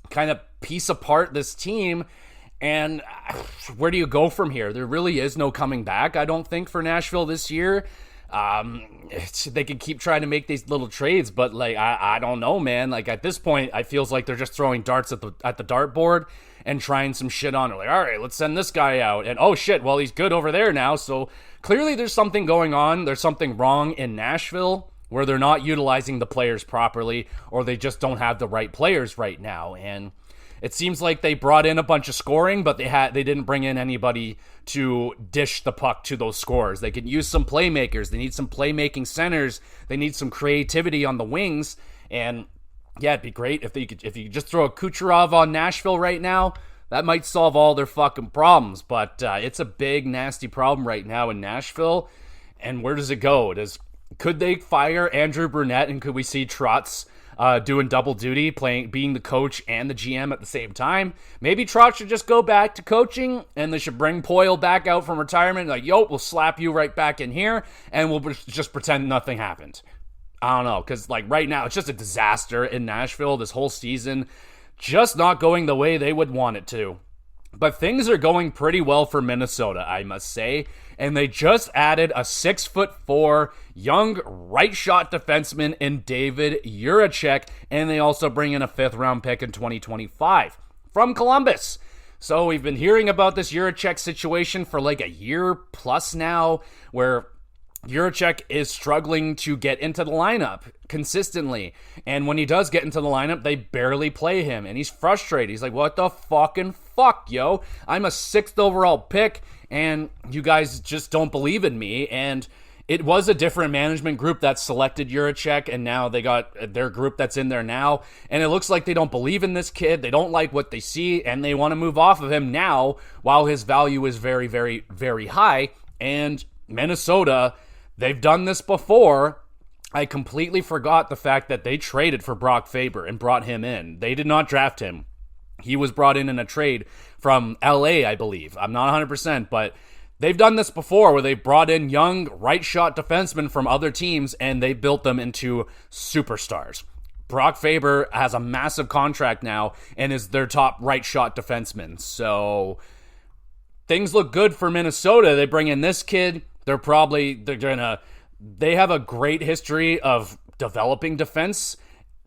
kind of piece apart this team. And where do you go from here? There really is no coming back, I don't think, for Nashville this year. They can keep trying to make these little trades, but like I don't know, man. Like at this point, I feels like they're just throwing darts at the dartboard and trying some shit on it. Like, all right, let's send this guy out, and oh shit, well he's good over there now. So clearly there's something going on. There's something wrong in Nashville where they're not utilizing the players properly, or they just don't have the right players right now. And it seems like they brought in a bunch of scoring, but they didn't bring in anybody to dish the puck to those scorers. They could use some playmakers. They need some playmaking centers. They need some creativity on the wings. And yeah, it'd be great if you could just throw a Kucherov on Nashville right now. That might solve all their fucking problems. But it's a big, nasty problem right now in Nashville. And where does it go? Could they fire Andrew Brunette, and could we see Trotz doing double duty, being the coach and the GM at the same time? Maybe Trotz should just go back to coaching, and they should bring Poyle back out from retirement. Like, yo, we'll slap you right back in here, and we'll just pretend nothing happened. I don't know, because like right now, it's just a disaster in Nashville this whole season. Just not going the way they would want it to. But things are going pretty well for Minnesota, I must say. And they just added a 6'4" young right shot defenseman in David Jiricek. And they also bring in a 5th round pick in 2025 from Columbus. So we've been hearing about this Jiricek situation for like a year plus now, where Jiricek is struggling to get into the lineup consistently. And when he does get into the lineup, they barely play him. And he's frustrated. He's like, what the fucking fuck, yo? I'm a 6th overall pick, and you guys just don't believe in me. And it was a different management group that selected Jiricek, and now they got their group that's in there now. And it looks like they don't believe in this kid. They don't like what they see, and they want to move off of him now while his value is very, very, very high. And Minnesota, they've done this before. I completely forgot the fact that they traded for Brock Faber and brought him in. They did not draft him. He was brought in a trade from LA, I believe. I'm not 100%, but they've done this before where they brought in young right shot defensemen from other teams and they built them into superstars. Brock Faber has a massive contract now and is their top right shot defenseman. So things look good for Minnesota. They bring in this kid. They have a great history of developing defense.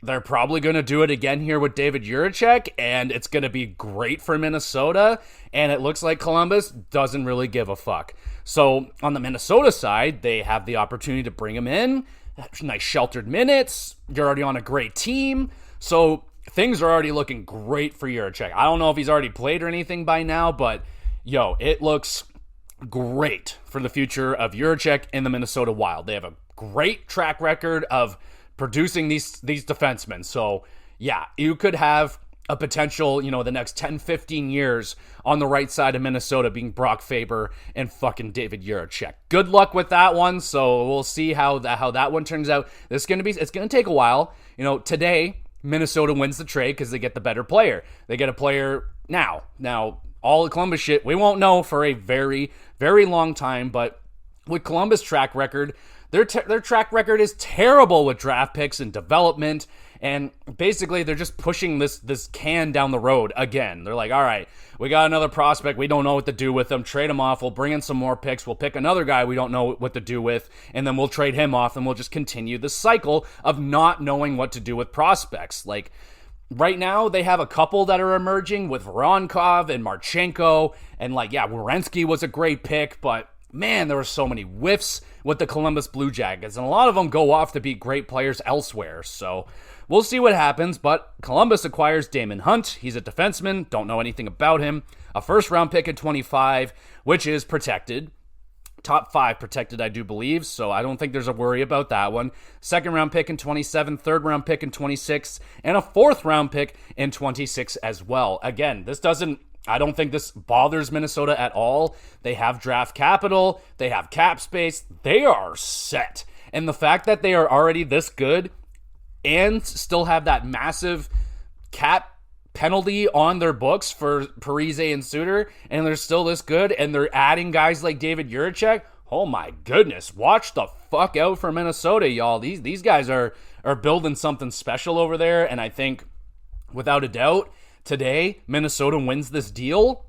They're probably going to do it again here with David Jiricek, and it's going to be great for Minnesota, and it looks like Columbus doesn't really give a fuck. So on the Minnesota side, they have the opportunity to bring him in, nice sheltered minutes, you're already on a great team, so things are already looking great for Jiricek. I don't know if he's already played or anything by now, but yo, it looks great for the future of Jiricek in the Minnesota Wild. They have a great track record of producing these defensemen. So, yeah, you could have a potential, the next 10, 15 years on the right side of Minnesota being Brock Faber and fucking David Jiricek. Good luck with that one. So we'll see how that one turns out. It's going to take a while. Today, Minnesota wins the trade because they get the better player. They get a player now. Now, all the Columbus shit, we won't know for a very, very long time, but with Columbus' track record, their track record is terrible with draft picks and development, and basically they're just pushing this can down the road again. They're like, all right, we got another prospect, we don't know what to do with him, trade him off, we'll bring in some more picks, we'll pick another guy we don't know what to do with, and then we'll trade him off, and we'll just continue the cycle of not knowing what to do with prospects. Like, right now, they have a couple that are emerging with Voronkov and Marchenko, and Werenski was a great pick, but man, there were so many whiffs with the Columbus Blue Jackets, and a lot of them go off to be great players elsewhere, so we'll see what happens. But Columbus acquires Damon Hunt. He's a defenseman, don't know anything about him. A first-round pick in 25, which is protected. Top 5 protected, I do believe, so I don't think there's a worry about that one. Second-round pick in 27, third-round pick in 26, and a fourth-round pick in 26 as well. Again, I don't think this bothers Minnesota at all. They have draft capital. They have cap space. They are set. And the fact that they are already this good and still have that massive cap penalty on their books for Parise and Suter, and they're still this good, and they're adding guys like David Jiricek, oh my goodness, watch the fuck out for Minnesota, y'all. These guys are building something special over there, and I think, without a doubt, today, Minnesota wins this deal.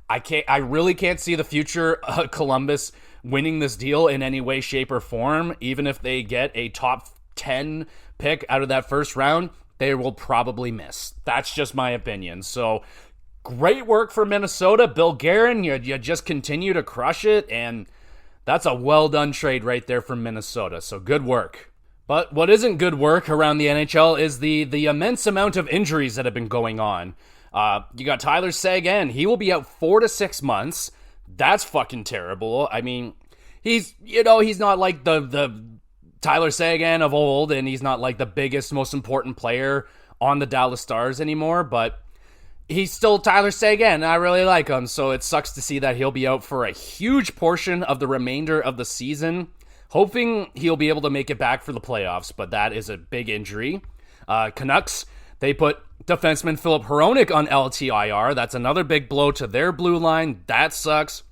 I really can't see the future of Columbus winning this deal in any way, shape, or form. Even if they get a top 10 pick out of that first round, they will probably miss. That's just my opinion. So great work for Minnesota. Bill Guerin, you just continue to crush it, and that's a well-done trade right there from Minnesota. So good work. But what isn't good work around the NHL is the immense amount of injuries that have been going on. You got Tyler Seguin. He will be out 4 to 6 months. That's fucking terrible. I mean, he's not like the Tyler Seguin of old, and he's not like the biggest, most important player on the Dallas Stars anymore, but he's still Tyler Seguin. I really like him, so it sucks to see that he'll be out for a huge portion of the remainder of the season. Hoping he'll be able to make it back for the playoffs, but that is a big injury. Canucks, they put defenseman Philip Hronek on LTIR. That's another big blow to their blue line. That sucks.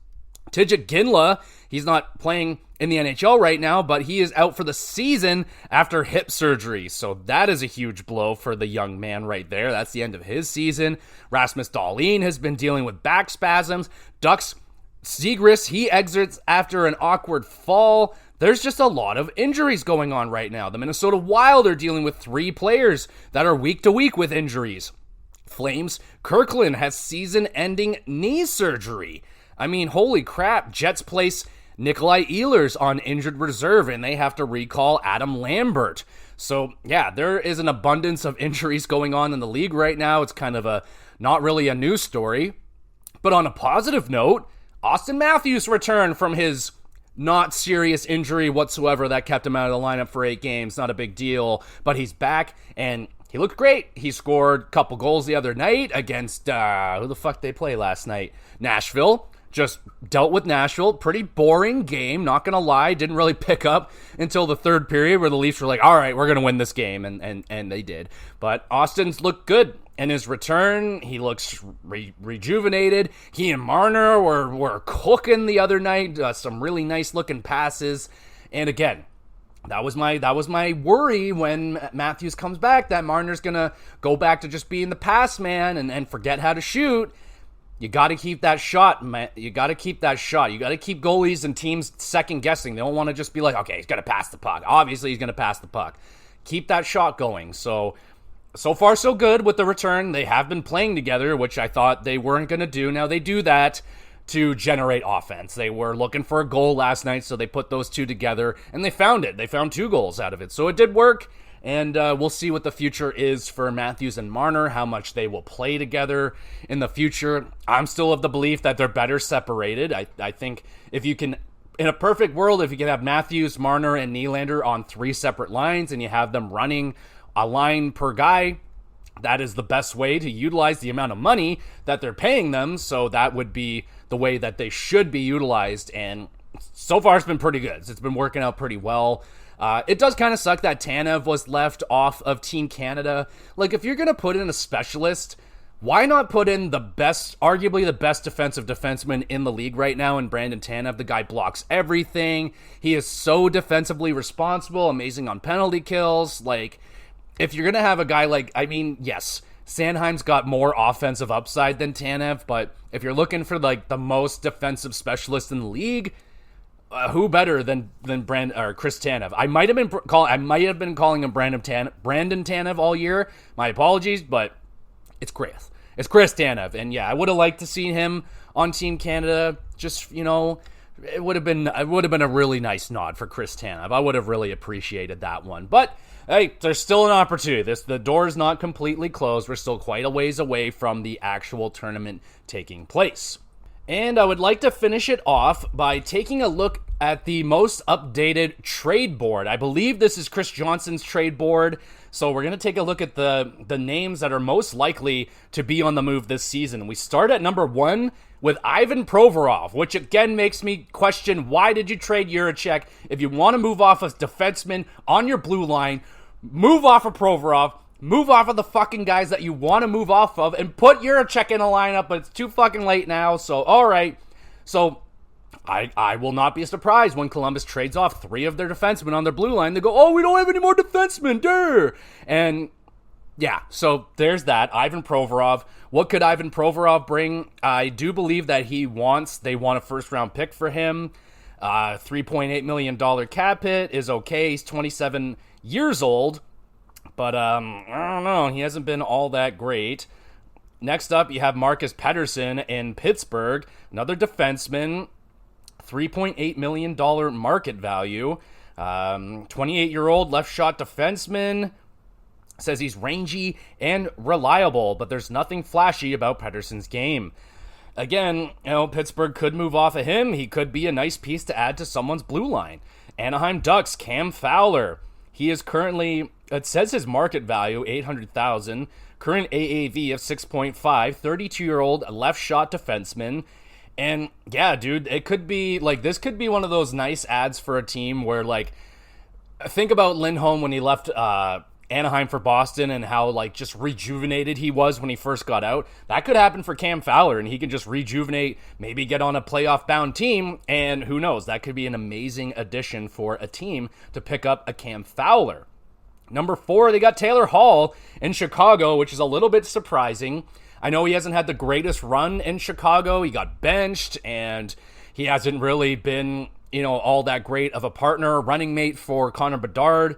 Tijik Ginla, he's not playing in the NHL right now, but he is out for the season after hip surgery. So that is a huge blow for the young man right there. That's the end of his season. Rasmus Dahlin has been dealing with back spasms. Ducks, Zegras, he exits after an awkward fall. There's just a lot of injuries going on right now. The Minnesota Wild are dealing with 3 players that are week to week with injuries. Flames, Kirkland has season-ending knee surgery. I mean, holy crap. Jets place Nikolai Ehlers on injured reserve, and they have to recall Adam Lambert. So, yeah, there is an abundance of injuries going on in the league right now. It's kind of not really a news story. But on a positive note, Austin Matthews returned from his not serious injury whatsoever that kept him out of the lineup for 8 games. Not a big deal, but he's back, and he looked great. He scored a couple goals the other night against, who the fuck they play last night? Nashville. Just dealt with Nashville. Pretty boring game, not going to lie. Didn't really pick up until the third period where the Leafs were like, all right, we're going to win this game, and they did. But Austin's looked good. In his return, he looks rejuvenated. He and Marner were cooking the other night. Some really nice looking passes. And again, that was my worry when Matthews comes back, that Marner's gonna go back to just being the pass man and forget how to shoot. You got to keep that shot, man. You got to keep that shot. You got to keep goalies and teams second guessing. They don't want to just be like, okay, he's gonna pass the puck. Obviously, he's gonna pass the puck. Keep that shot going. So far, so good with the return. They have been playing together, which I thought they weren't going to do. Now they do that to generate offense. They were looking for a goal last night, so they put those two together, and they found it. They found 2 goals out of it. So it did work, and we'll see what the future is for Matthews and Marner, how much they will play together in the future. I'm still of the belief that they're better separated. I think if you can, in a perfect world, if you can have Matthews, Marner, and Nylander on 3 separate lines, and you have them running a line per guy, that is the best way to utilize the amount of money that they're paying them. So that would be the way that they should be utilized. And so far, it's been pretty good. It's been working out pretty well. It does kind of suck that Tanev was left off of Team Canada. Like, if you're going to put in a specialist, why not put in arguably the best defensive defenseman in the league right now in Brandon Tanev? The guy blocks everything. He is so defensively responsible, amazing on penalty kills. Like, if you're going to have a guy like, I mean, yes, Sanheim's got more offensive upside than Tanev, but if you're looking for like the most defensive specialist in the league, who better than Chris Tanev? I might have been calling him Brandon Tanev all year. My apologies, but it's Chris. It's Chris Tanev, and yeah, I would have liked to see him on Team Canada. Just, it would have been a really nice nod for Chris Tanev. I would have really appreciated that one, but hey, there's still an opportunity. The door is not completely closed. We're still quite a ways away from the actual tournament taking place. And I would like to finish it off by taking a look at the most updated trade board. I believe this is Chris Johnson's trade board. So we're going to take a look at the names that are most likely to be on the move this season. We start at number 1 with Ivan Provorov, which again makes me question, why did you trade Juracek? If you want to move off a defenseman on your blue line, move off of Provorov, move off of the fucking guys that you want to move off of, and put Juracek in a lineup, but it's too fucking late now, so alright. So I will not be surprised when Columbus trades off 3 of their defensemen on their blue line. They go, oh, we don't have any more defensemen, durr! And Yeah, so there's that. Ivan Provorov. What could Ivan Provorov bring? I do believe that they want a first-round pick for him. $3.8 million cap hit is okay. He's 27 years old, but I don't know. He hasn't been all that great. Next up, you have Marcus Pettersson in Pittsburgh, another defenseman, $3.8 million market value. 28-year-old left shot defenseman. Says he's rangy and reliable, but there's nothing flashy about Pettersson's game. Again, Pittsburgh could move off of him. He could be a nice piece to add to someone's blue line. Anaheim Ducks, Cam Fowler. He is currently, it says his market value, $800,000. Current AAV of 6.5. 32-year-old left shot defenseman. And yeah, dude, it could be, this could be one of those nice ads for a team where, think about Lindholm when he left, Anaheim for Boston and how just rejuvenated he was when he first got out. That could happen for Cam Fowler, and he can just rejuvenate, maybe get on a playoff bound team, and who knows, that could be an amazing addition for a team to pick up a Cam Fowler. Number 4, they got Taylor Hall in Chicago, which is a little bit surprising. I know he hasn't had the greatest run in Chicago. He got benched, and he hasn't really been, all that great of a partner, running mate for Connor Bedard.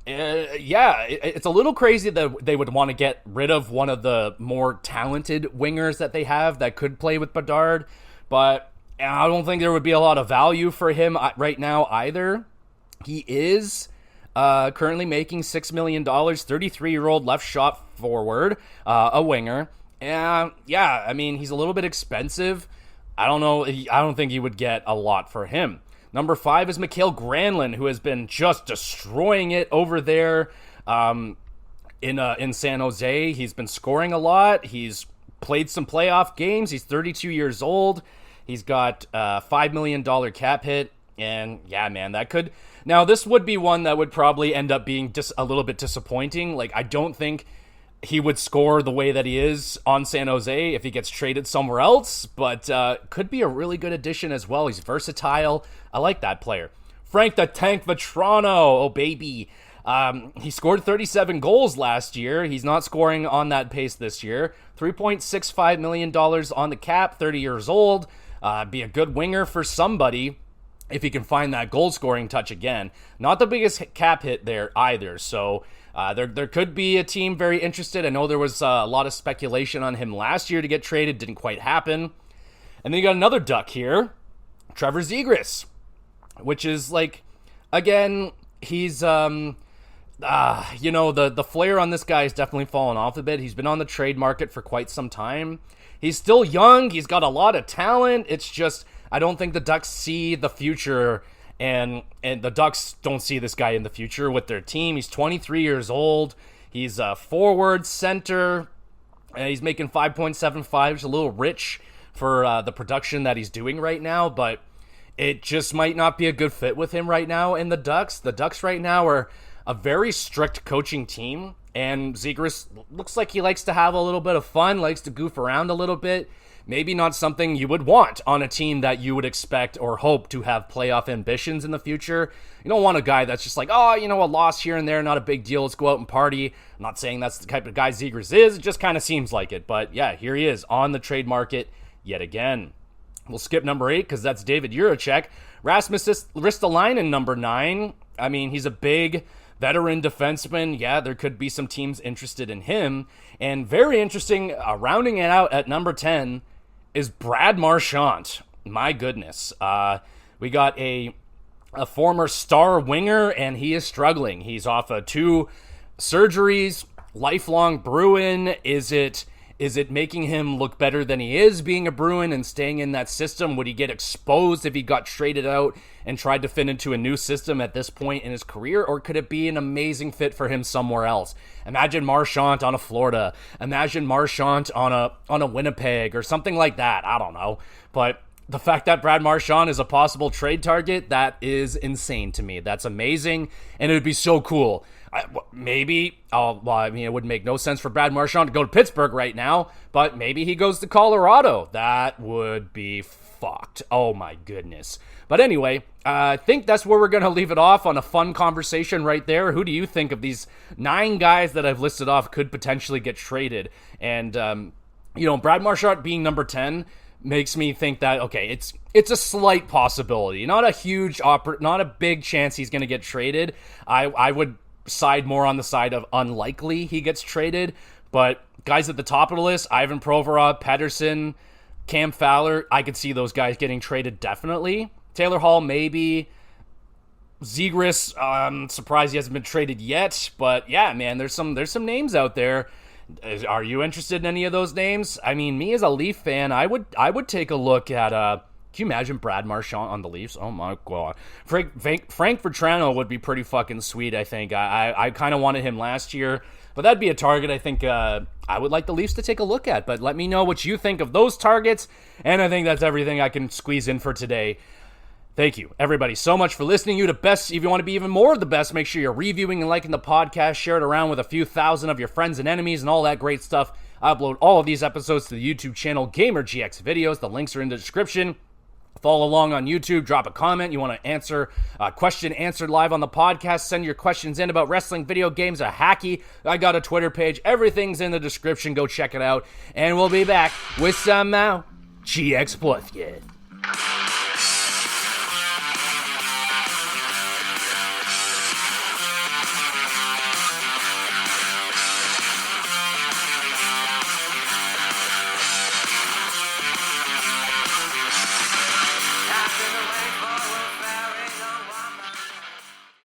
It's a little crazy that they would want to get rid of one of the more talented wingers that they have that could play with Bedard, but I don't think there would be a lot of value for him right now either. He is currently making $6 million, 33-year-old left shot forward, a winger. And he's a little bit expensive. I don't think you would get a lot for him. Number 5 is Mikael Granlund, who has been just destroying it over there in San Jose. He's been scoring a lot. He's played some playoff games. He's 32 years old. He's got a $5 million cap hit. And yeah, man, that could... Now, this would be one that would probably end up being just a little bit disappointing. I don't think he would score the way that he is on San Jose if he gets traded somewhere else, but could be a really good addition as well. He's versatile. I like that player. Frank the Tank Vetrano, oh baby. He scored 37 goals last year. He's not scoring on that pace this year. $3.65 million on the cap, 30 years old. Be a good winger for somebody if he can find that goal-scoring touch again. Not the biggest cap hit there either, so... There could be a team very interested. I know there was a lot of speculation on him last year to get traded. Didn't quite happen. And then you got another Duck here, Trevor Zegras, which is again, he's, the flair on this guy has definitely fallen off a bit. He's been on the trade market for quite some time. He's still young. He's got a lot of talent. It's just, I don't think the Ducks see the future. And the Ducks don't see this guy in the future with their team. He's 23 years old. He's a forward, center. And he's making 5.75. He's a little rich for the production that he's doing right now, but it just might not be a good fit with him right now in the Ducks. The Ducks right now are a very strict coaching team, and Zegras looks like he likes to have a little bit of fun, likes to goof around a little bit. Maybe not something you would want on a team that you would expect or hope to have playoff ambitions in the future. You don't want a guy that's just a loss here and there, not a big deal, let's go out and party. I'm not saying that's the type of guy Zegras is, it just kind of seems like it. But yeah, here he is on the trade market yet again. We'll skip number 8 because that's David Jiricek. Rasmus Ristolainen, number 9. I mean, he's a big veteran defenseman. Yeah, there could be some teams interested in him. And very interesting, rounding it out at number 10, is Brad Marchand. My goodness. We got a former star winger, and he is struggling. He's off of 2 surgeries, lifelong Bruin. Is it making him look better than he is being a Bruin and staying in that system? Would he get exposed if he got traded out and tried to fit into a new system at this point in his career? Or could it be an amazing fit for him somewhere else? Imagine Marchand on a Florida. Imagine Marchand on a Winnipeg or something like that. I don't know. But the fact that Brad Marchand is a possible trade target, that is insane to me. That's amazing. And it would be so cool. Maybe, well, I mean, it would make no sense for Brad Marchand to go to Pittsburgh right now, but maybe he goes to Colorado. That would be fucked. Oh my goodness. But anyway, I think that's where we're going to leave it off on a fun conversation right there. Who do you think of these 9 guys that I've listed off could potentially get traded? And, Brad Marchand being number 10 makes me think that, okay, it's a slight possibility, not a huge, not a big chance he's going to get traded. I would side more on the side of unlikely he gets traded, but guys at the top of the list, Ivan Provorov, Pettersson, Cam Fowler, I could see those guys getting traded definitely. Taylor Hall, maybe. Zegras, I'm surprised he hasn't been traded yet, but yeah, man, there's some names out there. Are you interested in any of those names? I mean, me as a Leaf fan, I would take a look at, can you imagine Brad Marchand on the Leafs? Oh my God. Frank Vetrano would be pretty fucking sweet, I think. I kind of wanted him last year, but that'd be a target I think I would like the Leafs to take a look at. But let me know what you think of those targets, and I think that's everything I can squeeze in for today. Thank you, everybody, so much for listening. You the best. If you want to be even more of the best, make sure you're reviewing and liking the podcast. Share it around with a few thousand of your friends and enemies and all that great stuff. I upload all of these episodes to the YouTube channel GamerGX Videos. The links are in the description. Follow along on YouTube. Drop a comment. You want to answer a question answered live on the podcast. Send your questions in about wrestling, video games, or hockey. I got a Twitter page. Everything's in the description. Go check it out. And we'll be back with some GX Plus. Yeah.